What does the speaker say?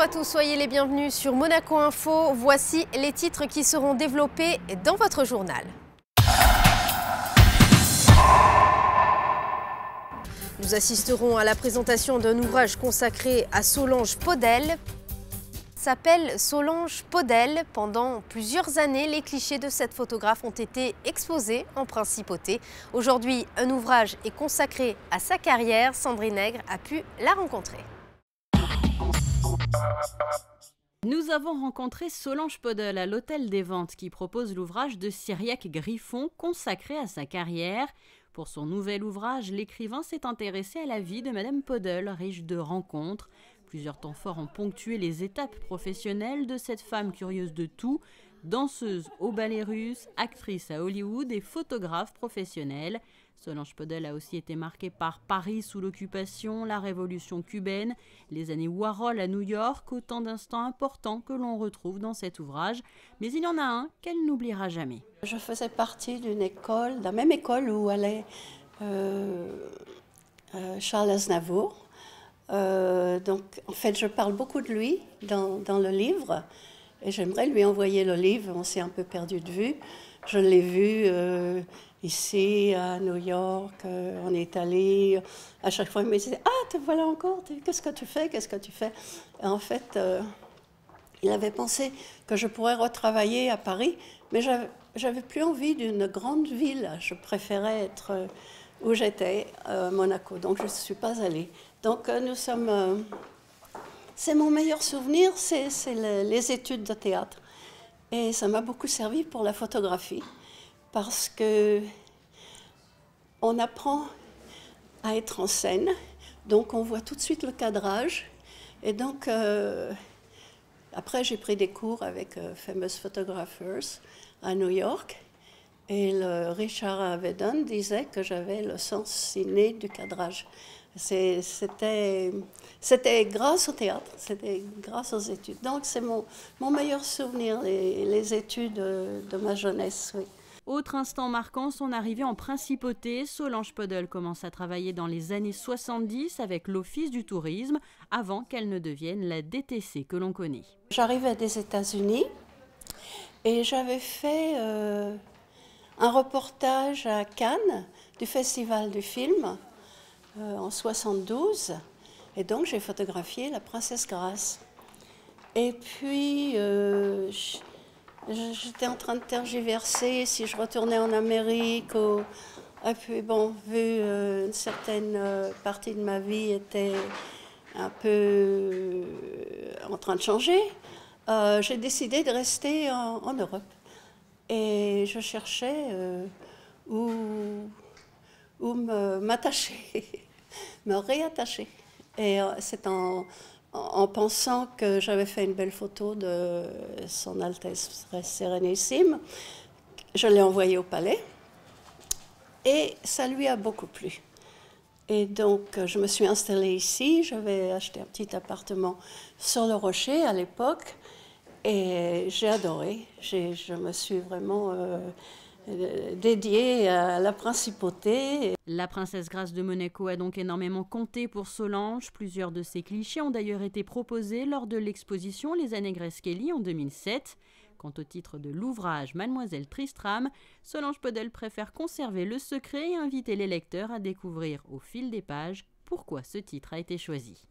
à tous, soyez les bienvenus sur Monaco Info. Voici les titres qui seront développés dans votre journal. Nous assisterons à la présentation d'un ouvrage consacré à Solange Podel. S'appelle Solange Podel. Pendant plusieurs années, les clichés de cette photographe ont été exposés en principauté. Aujourd'hui, un ouvrage est consacré à sa carrière. Sandrine Nègre a pu la rencontrer. Nous avons rencontré Solange Podel à l'Hôtel des Ventes qui propose l'ouvrage de Cyriaque Griffon consacré à sa carrière. Pour son nouvel ouvrage, l'écrivain s'est intéressé à la vie de Madame Podel, riche de rencontres. Plusieurs temps forts ont ponctué les étapes professionnelles de cette femme curieuse de tout, danseuse au ballet russe, actrice à Hollywood et photographe professionnelle. Solange Podel a aussi été marquée par Paris sous l'occupation, la révolution cubaine, les années Warhol à New York, autant d'instants importants que l'on retrouve dans cet ouvrage. Mais il y en a un qu'elle n'oubliera jamais. Je faisais partie d'une école, de la même école où allait Charles Aznavour. Donc, en fait, je parle beaucoup de lui dans le livre et j'aimerais lui envoyer le livre. On s'est un peu perdu de vue. Je l'ai vu ici à New York. On est allé. À chaque fois, il me disait « Ah, te voilà encore. Qu'est-ce que tu fais? Qu'est-ce que tu fais ?» Et en fait, il avait pensé que je pourrais retravailler à Paris, mais j'avais plus envie d'une grande ville. Je préférais être où j'étais, Monaco. Donc, je ne suis pas allée. Donc, nous sommes... c'est mon meilleur souvenir, c'est les études de théâtre. Et ça m'a beaucoup servi pour la photographie, parce que on apprend à être en scène, donc on voit tout de suite le cadrage. Et donc, après, j'ai pris des cours avec Famous Photographers à New York. Et le Richard Avedon disait que j'avais le sens inné du cadrage. C'était grâce au théâtre, c'était grâce aux études. Donc c'est mon meilleur souvenir, les études de ma jeunesse. Oui. Autre instant marquant, son arrivée en principauté. Solange Podel commence à travailler dans les années 70 avec l'Office du tourisme, avant qu'elle ne devienne la DTC que l'on connaît. J'arrivais des États-Unis et j'avais fait un reportage à Cannes du Festival du film en 72. Et donc j'ai photographié la princesse Grace. Et puis j'étais en train de tergiverser si je retournais en Amérique. Et puis bon, vu une certaine partie de ma vie était un peu en train de changer, j'ai décidé de rester en Europe. Et je cherchais où m'attacher, me réattacher. Et c'est en pensant que j'avais fait une belle photo de Son Altesse Sérénissime, je l'ai envoyée au palais et ça lui a beaucoup plu. Et donc je me suis installée ici, j'avais acheté un petit appartement sur le Rocher à l'époque et j'ai adoré. Je me suis vraiment dédiée à la principauté. La princesse Grace de Monaco a donc énormément compté pour Solange. Plusieurs de ses clichés ont d'ailleurs été proposés lors de l'exposition Les Années Grace Kelly en 2007. Quant au titre de l'ouvrage Mademoiselle Tristram, Solange Podel préfère conserver le secret et inviter les lecteurs à découvrir au fil des pages pourquoi ce titre a été choisi.